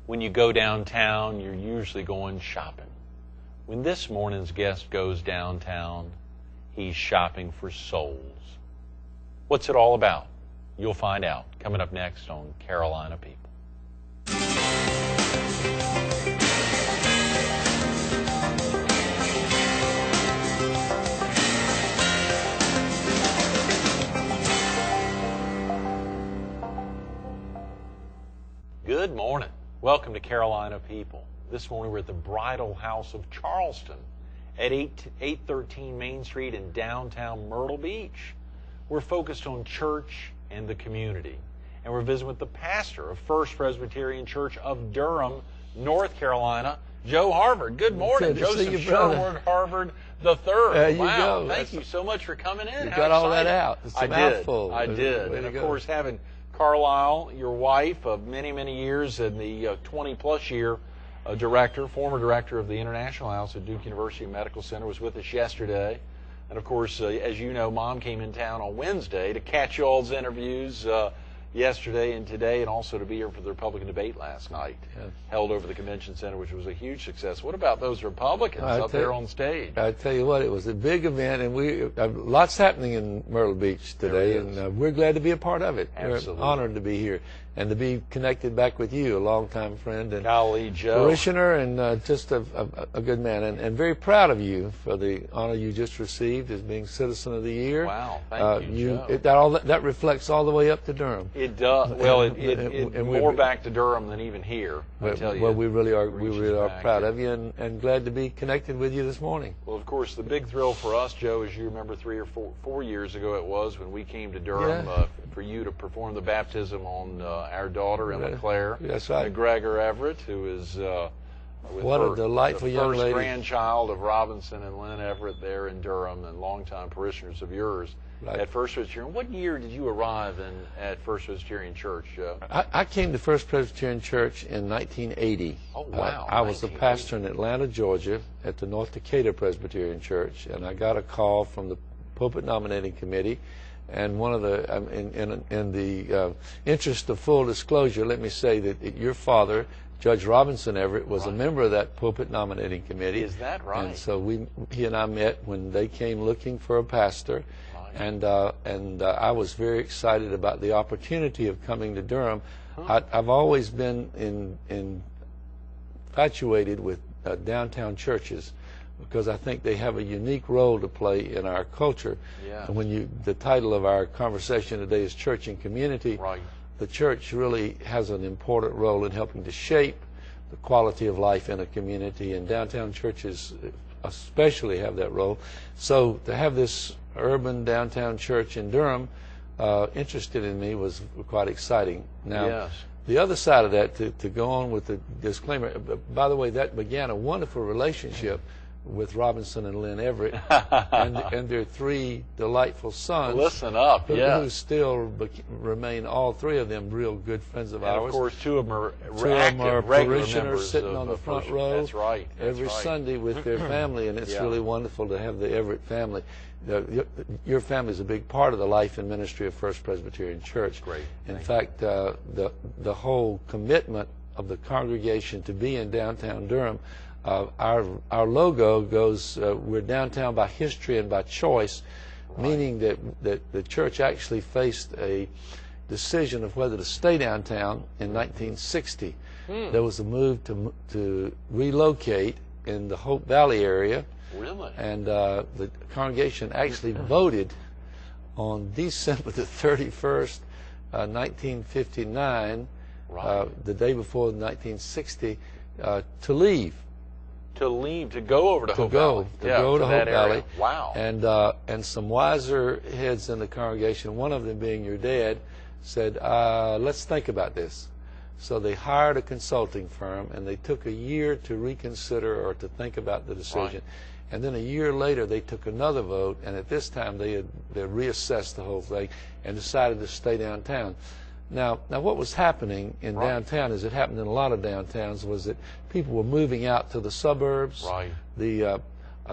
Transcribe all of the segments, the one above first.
When you go downtown, you're usually going shopping. When this morning's guest goes downtown, he's shopping for souls. What's it all about? You'll find out coming up next on Carolina People. Good morning. Welcome to Carolina People. This morning we're at the Bridal House of Charleston at 813 Main Street in downtown Myrtle Beach. We're focused on church and the community. And we're visiting with the pastor of First Presbyterian Church of Durham, North Carolina, Joe Harvard. Good morning. Joseph Sherwood Harvard III. There you wow. go. Thank you so much for coming in. You got all that out. It's a I mouthful. I did. And of course, having Carlisle, your wife of many, many years, and the 20-plus year former director of the International House at Duke University Medical Center, was with us yesterday. And of course, as you know, Mom came in town on Wednesday to catch y'all's interviews yesterday and today, and also to be here for the Republican debate last night, held over the Convention Center, which was a huge success. What about those Republicans up there on stage? I tell you what, it was a big event, and we lots happening in Myrtle Beach today, and we're glad to be a part of it. Absolutely. We're honored to be here and to be connected back with you, a longtime friend and colleague, Joe, parishioner, and just a good man, and very proud of you for the honor you just received as being Citizen of the Year. Wow, thank you, Joe. That reflects all the way up to Durham. It does. Well, it more back to Durham than even here. I tell you. Well, we really are proud of you, and glad to be connected with you this morning. Well, of course, the big thrill for us, Joe, as you remember, 3 or 4 years ago it was when we came to Durham for you to perform the baptism on our daughter Emma Claire. That's right. McGregor Everett, who is what a delightful young lady, first grandchild of Robinson and Lynn Everett there in Durham, and longtime parishioners of yours. Right. At First Presbyterian. What year did you arrive at First Presbyterian Church, Joe? I came to First Presbyterian Church in 1980. Oh, wow. I was a pastor in Atlanta, Georgia, at the North Decatur Presbyterian Church, and I got a call from the Pulpit Nominating Committee. And one of the, in the interest of full disclosure, let me say that your father, Judge Robinson Everett, was a member of that Pulpit Nominating Committee. Is that right? And so he and I met when they came looking for a pastor. And I was very excited about the opportunity of coming to Durham. I've always been infatuated with downtown churches, because I think they have a unique role to play in our culture. Yeah. And when the title of our conversation today is Church and Community, right. The church really has an important role in helping to shape the quality of life in a community, and downtown churches especially have that role. So to have this urban downtown church in Durham interested in me was quite exciting. Now, the other side of that, to go on with the disclaimer, by the way, that began a wonderful relationship with Robinson and Lynn Everett and their 3 delightful sons. Listen up, who still remain, all 3 of them, real good friends of ours. And of course, 2 of them are parishioners sitting on the front row. That's right. Every Sunday with their family, and it's really wonderful to have the Everett family. Your family is a big part of the life and ministry of First Presbyterian Church. Great. In fact, the whole commitment of the congregation to be in downtown Durham, our logo goes, we're downtown by history and by choice, meaning that the church actually faced a decision of whether to stay downtown in 1960. There was a move to relocate in the Hope Valley area. Really? And the congregation actually voted on December the 31st, 1959, the day before 1960, to leave. To go over to Hope Valley. To go to Hope Valley. Wow. And some wiser heads in the congregation, one of them being your dad, said, let's think about this. So they hired a consulting firm, and they took a year to reconsider or to think about the decision. And then a year later, they took another vote, and at this time they reassessed the whole thing and decided to stay downtown. Now what was happening in downtown, as it happened in a lot of downtowns, was that people were moving out to the suburbs. The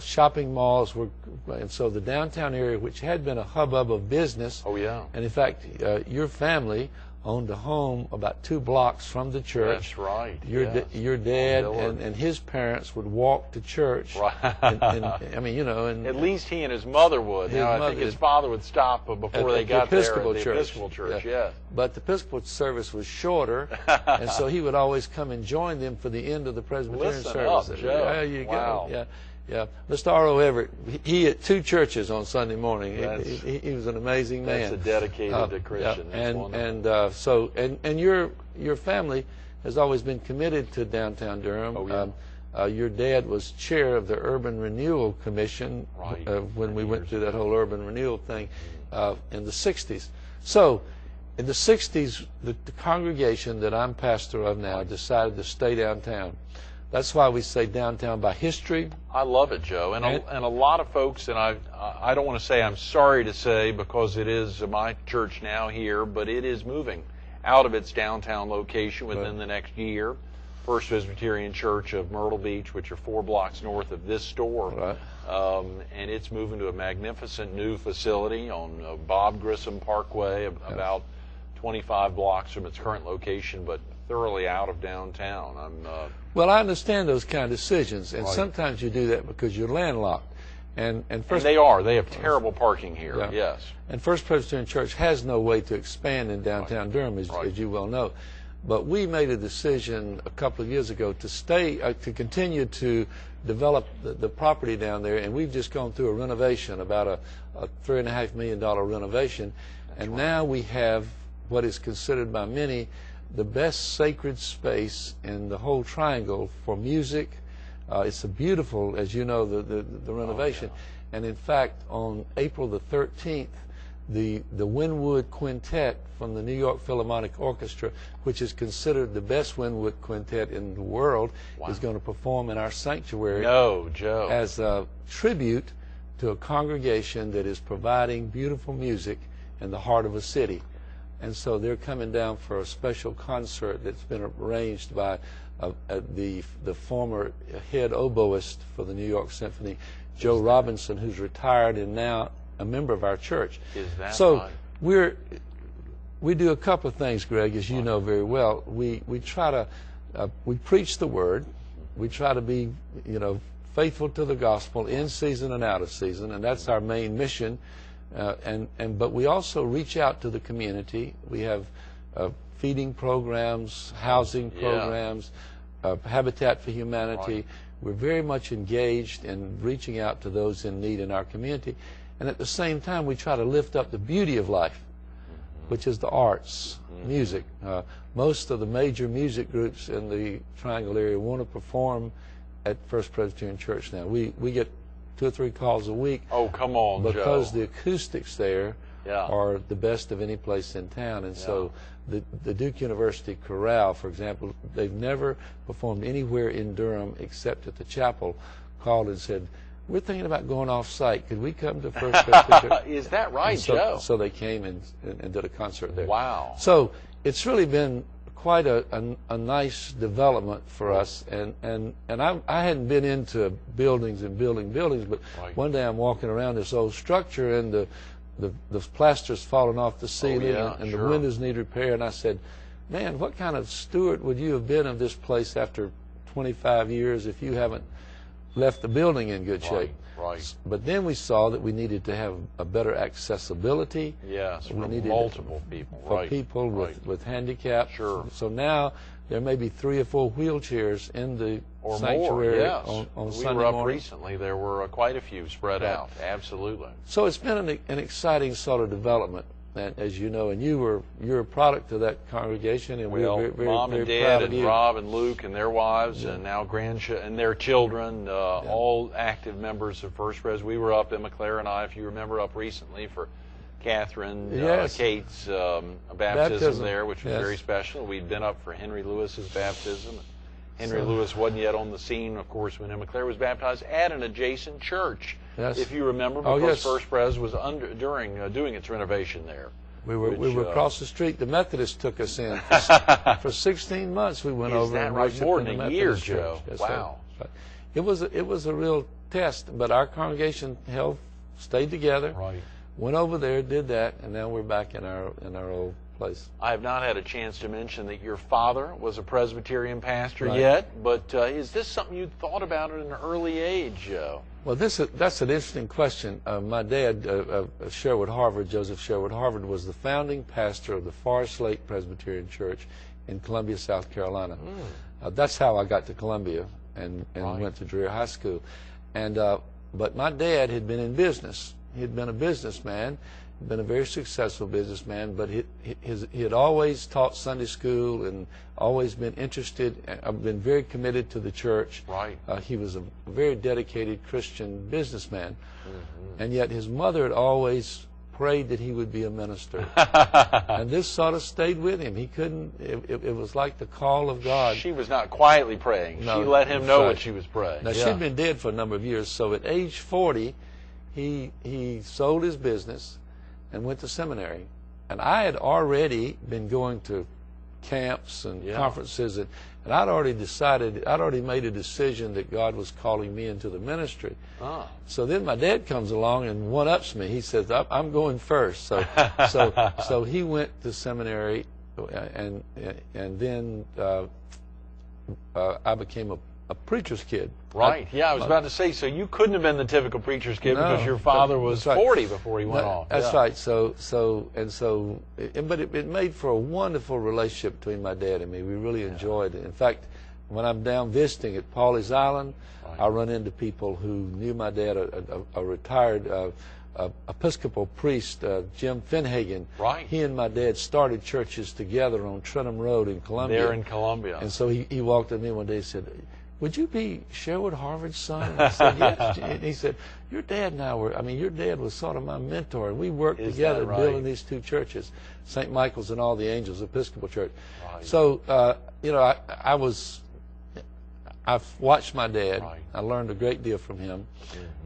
shopping malls were, and so the downtown area, which had been a hubbub of business. Oh, yeah. And in fact, your family owned a home about 2 blocks from the church. That's right. Your dad and his parents would walk to church. Right. and I mean, you know, and at least he and his mother would. Now, I think his father would stop before they got there at the Episcopal Church. Yeah. But the Episcopal service was shorter, and so he would always come and join them for the end of the Presbyterian service. Up, Joe. There you wow. go. Yeah. Yeah, Mr. R.O. Everett, he had 2 churches on Sunday morning. He was an amazing man. That's a dedicated Christian. Yeah. And your family has always been committed to downtown Durham. Oh, yeah. Your dad was chair of the Urban Renewal Commission when we went through that whole urban renewal thing in the 60s. So in the 60s, the congregation that I'm pastor of now decided to stay downtown. That's why we say downtown by history. I love it, Joe. And a lot of folks, and I don't want to say I'm sorry to say because it is my church now here, but it is moving out of its downtown location within the next year. First Presbyterian Church of Myrtle Beach, which are 4 blocks north of this store. Right. And it's moving to a magnificent new facility on Bob Grissom Parkway, about 25 blocks from its current location, but thoroughly out of downtown. Well, I understand those kind of decisions, and sometimes you do that because you're landlocked. And they have terrible parking here. Yeah. Yes. And First Presbyterian Church has no way to expand in downtown Durham, as you well know. But we made a decision a couple of years ago to stay, to continue to develop the property down there, and we've just gone through a renovation, about a $3.5 million renovation, and now we have what is considered by many the best sacred space in the whole triangle for music. It's a beautiful, as you know, the renovation. Oh, yeah. And in fact, on April the 13th, the Wynwood Quintet from the New York Philharmonic Orchestra, which is considered the best Wynwood quintet in the world, is going to perform in our sanctuary as a tribute to a congregation that is providing beautiful music in the heart of a city. And so they're coming down for a special concert that's been arranged by the former head oboist for the New York Symphony, Joe Robinson, who's retired and now a member of our church. Is that so right? We do a couple of things, Greg, as you know very well. We try to we preach the word. We try to be faithful to the gospel in season and out of season, and that's our main mission. But we also reach out to the community. We have feeding programs, housing programs, Habitat for Humanity. Right. We're very much engaged in reaching out to those in need in our community. And at the same time, we try to lift up the beauty of life, which is the arts, music. Most of the major music groups in the Triangle area want to perform at First Presbyterian Church now. We get 2 or 3 calls a week. Oh, come on, because Joe. the acoustics there are the best of any place in town. And so the Duke University Chorale, for example, they've never performed anywhere in Durham except at the chapel, called and said, "We're thinking about going off-site. Could we come to First Presbyterian?" Is that right, Joe? So they came and did a concert there. Wow. So it's really been quite a nice development for us, and I hadn't been into buildings and buildings, but one day I'm walking around this old structure and the plaster's falling off the ceiling and the windows need repair, and I said, "Man, what kind of steward would you have been of this place after 25 years if you haven't left the building in good shape?" Right. But then we saw that we needed to have a better accessibility. Yes, we needed multiple people. For people with handicaps. Sure. So now there may be 3 or 4 wheelchairs in the sanctuary on Sunday morning. We were up recently. There were quite a few spread out. Absolutely. So it's been an exciting sort of development. And as you know, and you're a product of that congregation, and we're very Mom and Dad and Rob and Luke and their wives and now grandchildren and their children, all active members of First Pres. We were up, Emma Claire and I, if you remember, up recently for Catherine Kate's baptism there, which was very special. We'd been up for Henry Lewis's baptism. Henry Lewis wasn't yet on the scene, of course, when Emma Claire was baptized at an adjacent church. Yes. If you remember, because First Pres was doing its renovation there. We were across the street. The Methodists took us in for 16 months. We went over and worshiped more in the than a Methodist year, church. Joe? Wow. It was a real test, but our congregation stayed together. Right. Went over there, did that, and now we're back in our old place. I have not had a chance to mention that your father was a Presbyterian pastor Right. yet, but is this something you thought about at an early age? Well, that's an interesting question. My dad, Sherwood Harvard, Joseph Sherwood Harvard, was the founding pastor of the Forest Lake Presbyterian Church in Columbia, South Carolina. That's how I got to Columbia and Right. went to Dreher High School. But my dad had been in business. He had been a businessman, been a very successful businessman, but he had always taught Sunday school and always been interested, been very committed to the church. Right. He was a very dedicated Christian businessman, and yet his mother had always prayed that he would be a minister. And this sort of stayed with him. He couldn't, it was like the call of God. She was not quietly praying. No, she let him know right. what she was praying. Now, she'd been dead for a number of years, so at age 40, he sold his business and went to seminary. And I had already been going to camps and conferences, and I'd already made a decision that God was calling me into the ministry. So then my dad comes along and one-ups me. He says, I'm going first. So he went to seminary, and then I became a preacher's kid. Right. I was about to say, so you couldn't have been the typical preacher's kid because your father was right. 40 before he went off. That's right. But it made for a wonderful relationship between my dad and me. We really enjoyed it. In fact, when I'm down visiting at Pawleys Island, I run into people who knew my dad, a retired Episcopal priest, Jim Finhagen. Right. He and my dad started churches together on Trentham Road in Columbia. There in Columbia. And so he walked up to me one day and said, "Would you be Sherwood Harvard's son?" And I said, "Yes." And he said, "Your dad and I were, your dad was sort of my mentor, and we worked together building these two churches, St. Michael's and All the Angels Episcopal Church." Right. So, I've watched my dad. Right. I learned a great deal from him,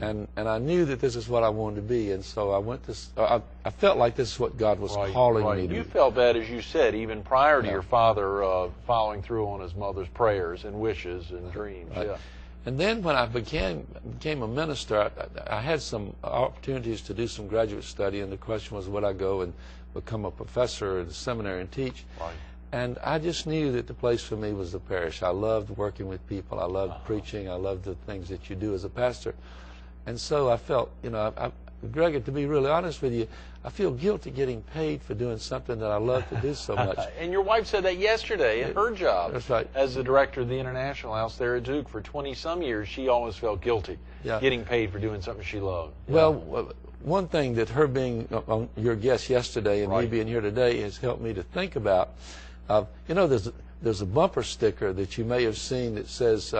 and I knew that this is what I wanted to be, and so I went to. I felt like this is what God was calling me to. You felt that, as you said, even prior to your father following through on his mother's prayers and wishes and dreams. Right. And then when I became a minister, I had some opportunities to do some graduate study, and the question was, would I go and become a professor at the seminary and teach? Right. And I just knew that the place for me was the parish. I loved working with people. I loved preaching. I loved the things that you do as a pastor. And so I felt, Greg, to be really honest with you, I feel guilty getting paid for doing something that I love to do so much. And your wife said that yesterday in her job. That's right. As the director of the International House there at Duke for 20-some years, she always felt guilty getting paid for doing something she loved. Well, one thing that her being your guest yesterday and me being here today has helped me to think about, there's a bumper sticker that you may have seen that says,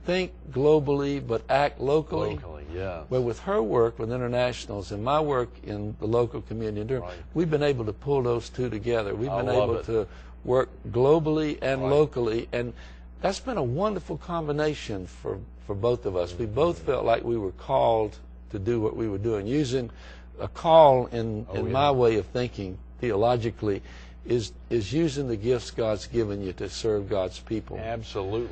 "Think globally but act locally." Locally, yeah. Well, with her work with internationals and my work in the local community in Durham, we've been able to pull those two together. We've been able to work globally and locally, and that's been a wonderful combination for both of us. We both felt like we were called to do what we were doing. Using a call in my way of thinking theologically is using the gifts God's given you to serve God's people. Absolutely.